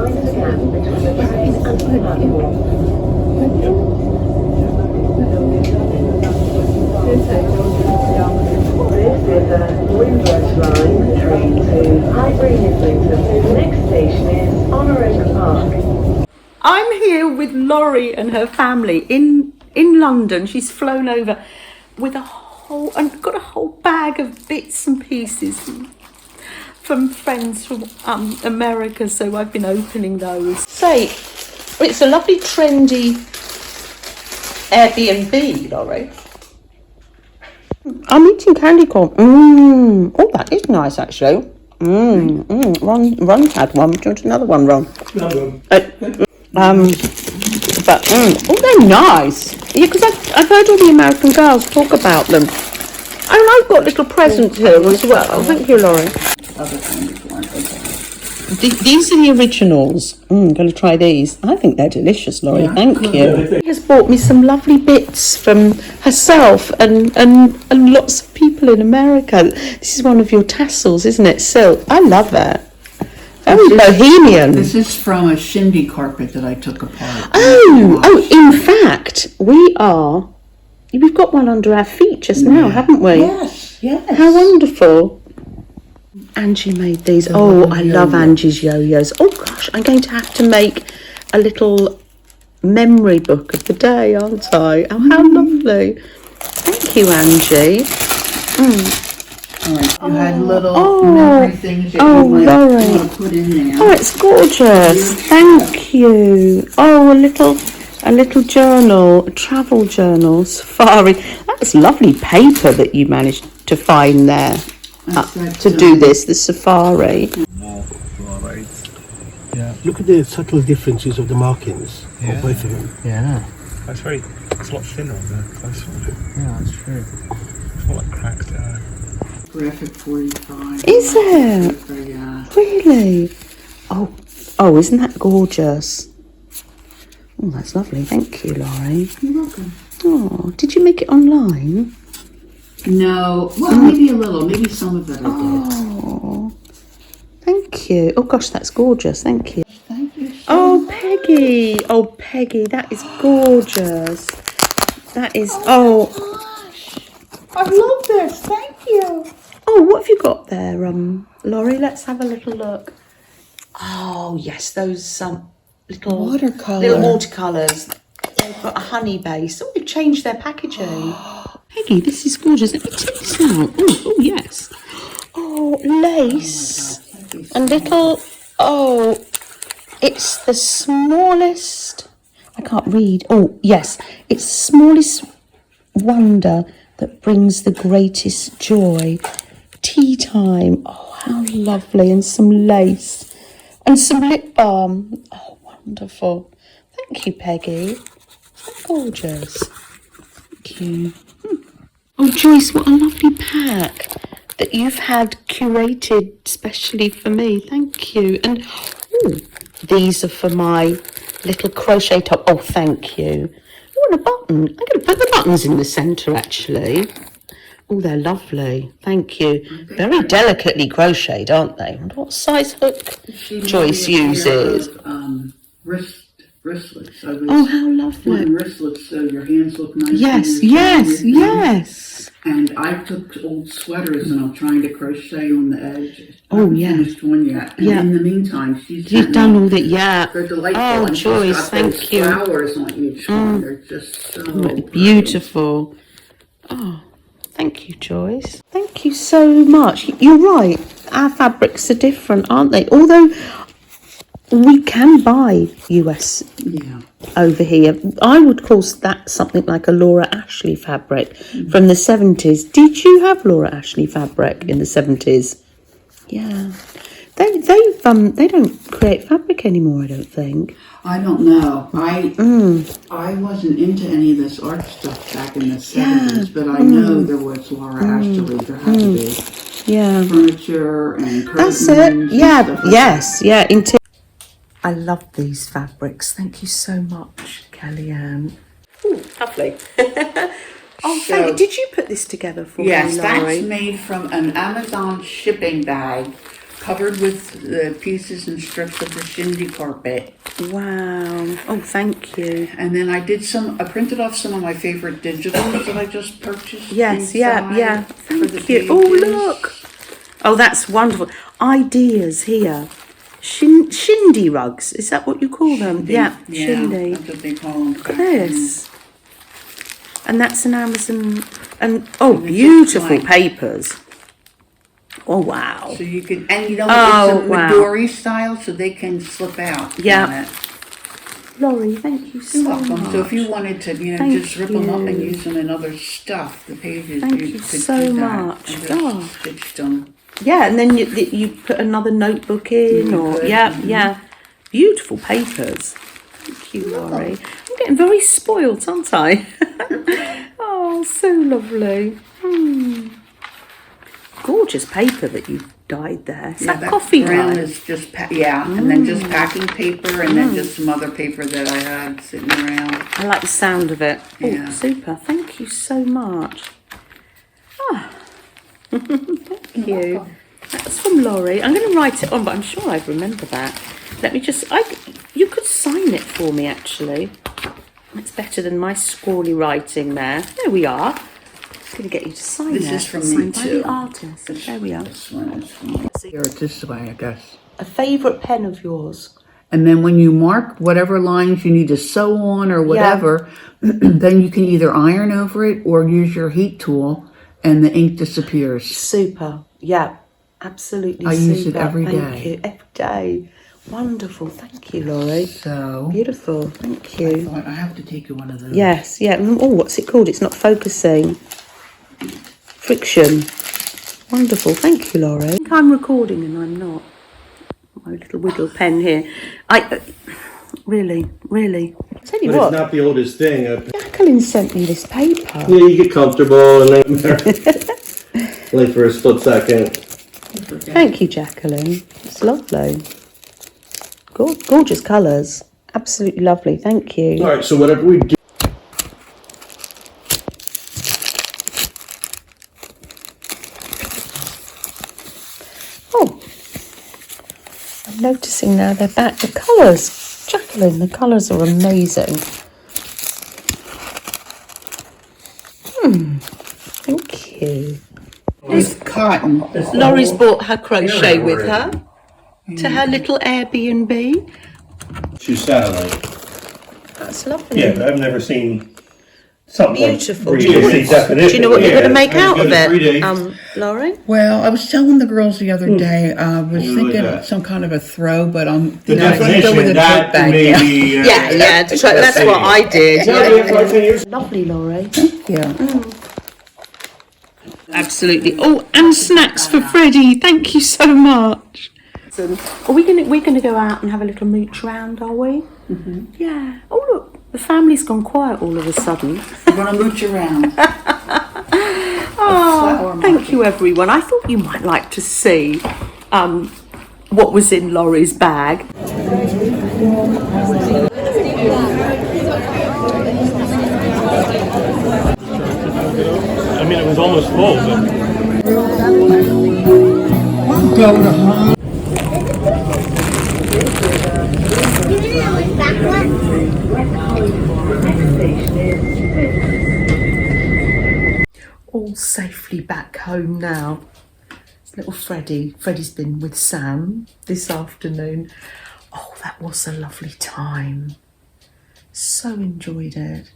minus a gap between the train and the platform. This is a Windrush line train to Highbury Islington. The next station is Honour Park. I'm here with Laurie and her family in London. She's flown over with and got a whole bag of bits and pieces from friends from America, so I've been opening those. Say, it's a lovely trendy Airbnb, Laurie. I'm eating candy corn. Oh, that is nice actually. Ron had one. Do you want another one, Ron? They're nice. Yeah, because I've heard all the American girls talk about them. And I've got little presents here as well. Thank you, Laurie. These are the originals. I'm going to try these. I think they're delicious, Laurie. Yeah. Thank you. She has bought me some lovely bits from herself and lots of people in America. This is one of your tassels, isn't it? Silk. I love that. Very bohemian. This is from a shindy carpet that I took apart. In fact, we've got one under our feet just now, haven't we? Yes. How wonderful. Angie made these. I love Angie's yo-yos. Oh gosh, I'm going to have to make a little memory book of the day, aren't I? Oh, how lovely. Thank you, Angie. You had little memory things that you might want to put in there. Oh, it's gorgeous. Thank you. Oh, a little journal, a travel journal, safari. That's lovely paper that you managed to find there to do this, the safari. Yeah. Look at the subtle differences of the markings of both of them. Yeah. It's a lot thinner on the close one. Yeah, that's true. It's more like cracked Graphic 45. Is it? Yeah. Really? Oh, isn't that gorgeous? Oh, that's lovely. Thank you, Laurie. You're welcome. Oh, did you make it online? No. Well, maybe a little. Maybe some of it I did. Oh, thank you. Oh, gosh, that's gorgeous. Thank you. Thank you so much. Peggy. Oh, Peggy, that is gorgeous. That is... Oh, I love this. Thank you. Oh, what have you got there, Laurie? Let's have a little look. Oh, yes, those little watercolours. They've got a honey base. Oh, they've changed their packaging. Peggy, this is gorgeous. Let me take this out. Oh, yes. Oh, lace. And little... Oh, it's the smallest... I can't read. Oh, yes. It's the smallest wonder that brings the greatest joy. Tea time. Oh, how lovely. And some lace. And some lip balm. Oh, wonderful. Thank you, Peggy. So gorgeous. Thank you. Oh, Joyce, what a lovely pack that you've had curated specially for me. Thank you. And these are for my little crochet top. Oh, thank you. Oh, and a button. I'm going to put the buttons in the centre, actually. Oh, they're lovely. Thank you. Very delicately crocheted, aren't they? What size hook Joyce uses? Wristlets. Oh, how lovely. Wristlets so your hands look nice. Yes. And I took old sweaters and I'm trying to crochet on the edge. I haven't finished one yet. And in the meantime, you've done all that, They're delightful. Oh, Joyce, thank you. Flowers on each one. They're just so beautiful. Oh, thank you, Joyce. Thank you so much. You're right. Our fabrics are different, aren't they? Although we can buy US over here. I would call that something like a Laura Ashley fabric from the 70s. Did you have Laura Ashley fabric in the 70s? Yeah. They don't create fabric anymore, I don't think. I don't know. I wasn't into any of this art stuff back in the 70s, but I know there was Laura Ashley. There had to be. Yeah. Furniture and curtains. That's it. Yeah. Yes. Yeah. I love these fabrics. Thank you so much, Kellyanne. Oh, lovely. Thank you. Did you put this together for me, Laurie? Yes, that's made from an Amazon shipping bag covered with the pieces and strips of the shindy carpet. Wow. Oh, thank you. And then I printed off some of my favorite digitals that I just purchased. Yes, yeah. for the Thank you. Oh, pages. look. Oh, that's wonderful. Ideas here. Shindy rugs. Is that what you call them? Yeah, shindy. That's what they call them. Look at this. And that's an Amazon. And oh, beautiful papers. Oh, wow. So you can, and you know, Oh, it's a wow. Midori style, so they can slip out. Yeah. on it. Laurie, thank you so You're welcome. much. So if you wanted to, Thank just rip them up and you. use them in other stuff, the pages, Thank you you could so do that. much. And just Oh. stitch them. Yeah, and then you put another notebook in, You or could, yeah. Beautiful papers. Thank you, Laurie. I'm getting very spoilt, aren't I? Oh, so lovely. Gorgeous paper that you've dyed there. Is that coffee brown dye? is just and then just packing paper, and then just some other paper that I had sitting around. I like the sound of it. Yeah. Oh, super. Thank you so much. Thank you. That's from Laurie. I'm going to write it on, but I'm sure I remember that. Let me just... you could sign it for me, actually. It's better than my scrawly writing there. There we are. I'm going to get you to sign it. This is from me Signed by too. the artist. There we are. This one is from here, this way, I guess. A favourite pen of yours? And then when you mark whatever lines you need to sew on or whatever, then you can either iron over it or use your heat tool, and the ink disappears. Super. Yeah. Absolutely I super. use it every Thank day. you. Every day. Wonderful. Thank you, Laurie. So Beautiful. Thank I you. thought I have to take you one of those. Yes, yeah. Oh, what's it called? It's not focusing. Friction. Wonderful. Thank you, Laurie. I think I'm recording and I'm not. My little wiggle pen here. Really. Tell you But what, it's not the oldest thing. Jacqueline sent me this paper. Yeah, you get comfortable and then only for a split second. Thank you, Jacqueline. It's lovely. Gorgeous colours. Absolutely lovely. Thank you. All right, so whatever we do. Oh, I'm noticing now they're back. The colours, Jacqueline, the colours are amazing. Thank you. It's cotton. Laurie's brought her crochet with her to her little Airbnb. She's satellite. That's lovely. Yeah, I've never seen something Beautiful. like Do you know 3D definition. Do you know what you're going to make as out good of as it, 3D. Laurie? Well, I was telling the girls the other day, I was You thinking like that? some kind of a throw, but I'm The I'm gonna go with definition, a that tote to bag me, now. Yeah, that's what I did. Yeah, yeah, 5, 10 years. Lovely, Laurie. Yeah. Absolutely. Oh, and snacks for Freddie. Thank you so much. Are we're gonna go out and have a little mooch round, are we? Mm-hmm. Yeah. Oh look, the family's gone quiet all of a sudden. I'm gonna mooch around. Oh, thank you, everyone. I thought you might like to see what was in Laurie's bag. I mean, it was almost full, but... Go to home. All safely back home now. It's little Freddie. Freddie's been with Sam this afternoon. Oh, that was a lovely time. So enjoyed it.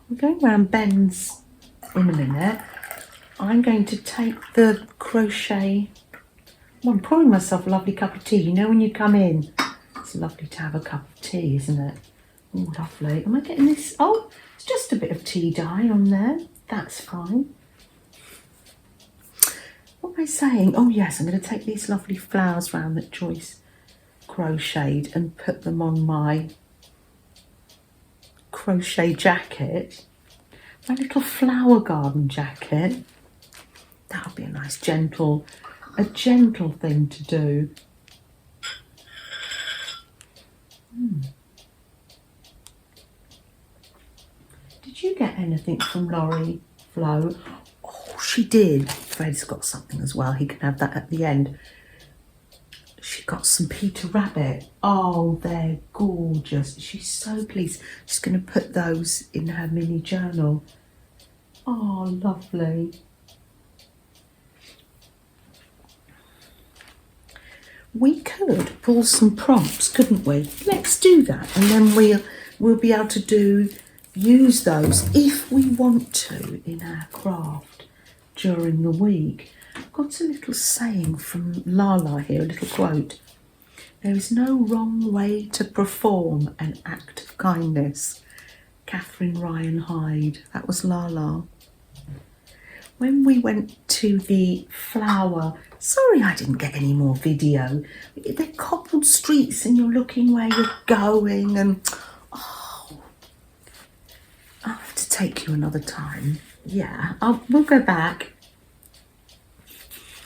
We're going round Ben's in a minute. I'm going to take the crochet. Well, I'm pouring myself a lovely cup of tea. You know when you come in, it's lovely to have a cup of tea, isn't it? Oh, lovely. Am I getting this? Oh, it's just a bit of tea dye on there. That's fine. What am I saying? Oh, yes, I'm going to take these lovely flowers round that Joyce crocheted and put them on my crochet jacket. My little flower garden jacket. That'll be a nice gentle thing to do. Did you get anything from Laurie Flo. Oh, she did. Fred's got something as well. He can have that at the end. She got some Peter Rabbit. Oh, they're gorgeous. She's so pleased. She's going to put those in her mini journal. Oh, lovely. We could pull some prompts, couldn't we? Let's do that, and then we'll be able to use those if we want to in our craft during the week. I've got a little saying from Lala here, a little quote. There is no wrong way to perform an act of kindness. Catherine Ryan Hyde. That was Lala. When we went to the flower, sorry I didn't get any more video. They're cobbled streets and you're looking where you're going, and oh, I'll have to take you another time. Yeah, we'll go back.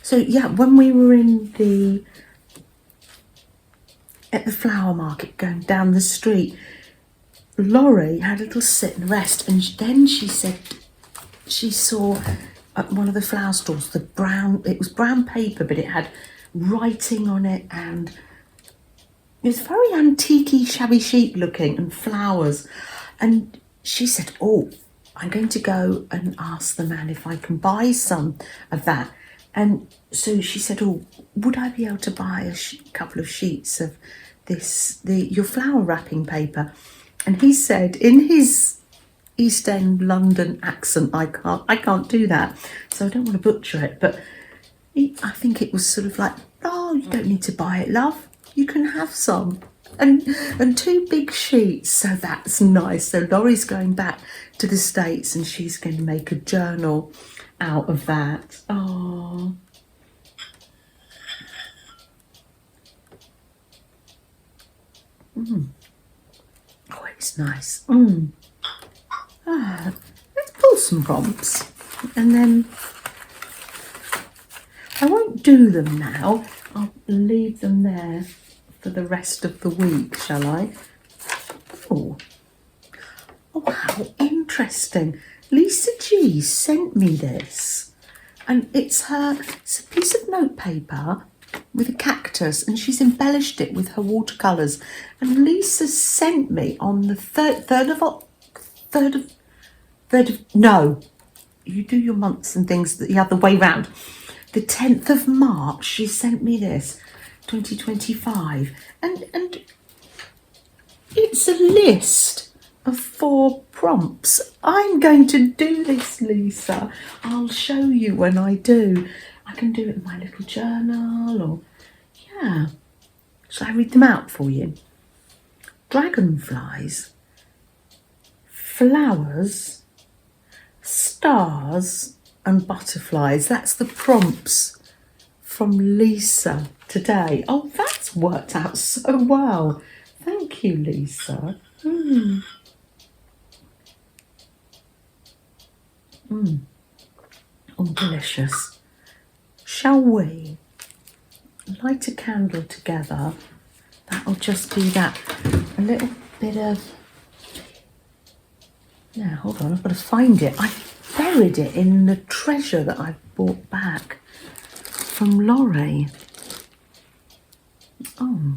So yeah, when we were at the flower market going down the street, Laurie had a little sit and rest, and then she said she saw at one of the flower stalls it was brown paper, but it had writing on it, and it was very antique-y, shabby chic looking, and flowers. And she said, oh, I'm going to go and ask the man if I can buy some of that. And so she said, oh, would I be able to buy a couple of sheets of your flower wrapping paper? And he said, in his East End London accent, I can't do that, so I don't want to butcher it, but I think it was sort of like, oh, you don't need to buy it, love, you can have some, and 2 big sheets. So that's nice. So Laurie's going back to the States and she's going to make a journal out of that. Oh, oh, it's nice. Let's pull some prompts, and then I won't do them now. I'll leave them there for the rest of the week, shall I? Oh, how interesting. Lisa G sent me this, and it's a piece of notepaper with a cactus, and she's embellished it with her watercolours. And Lisa sent me on the 3rd of no, you do your months and things the other way round. The 10th of March, she sent me this, 2025, and it's a list of 4 prompts. I'm going to do this, Lisa. I'll show you when I do. I can do it in my little journal, or yeah. Shall I read them out for you? Dragonflies, flowers, stars and butterflies. That's the prompts from Lisa today. Oh, that's worked out so well. Thank you, Lisa. Oh, delicious. Shall we light a candle together? That'll just be that. A little bit of... Now, hold on, I've got to find it. I buried it in the treasure that I brought back from Laurie. Oh.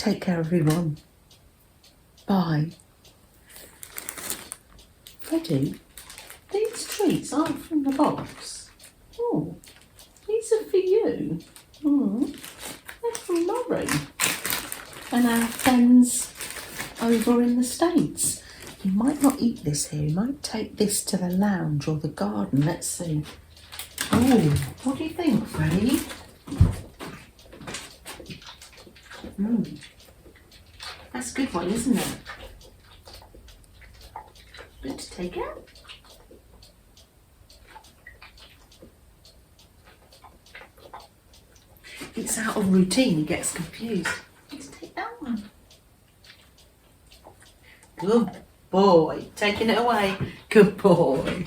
Take care, everyone. Bye. Freddie, these treats aren't from the box. Oh, these are for you. They're from Laurie and our friends over in the States. You might not eat this here. You might take this to the lounge or the garden. Let's see. Oh, what do you think, Freddie? That's a good one, isn't it? Good to take out. It's out of routine, he gets confused. Let's take that one. Good boy. Taking it away. Good boy.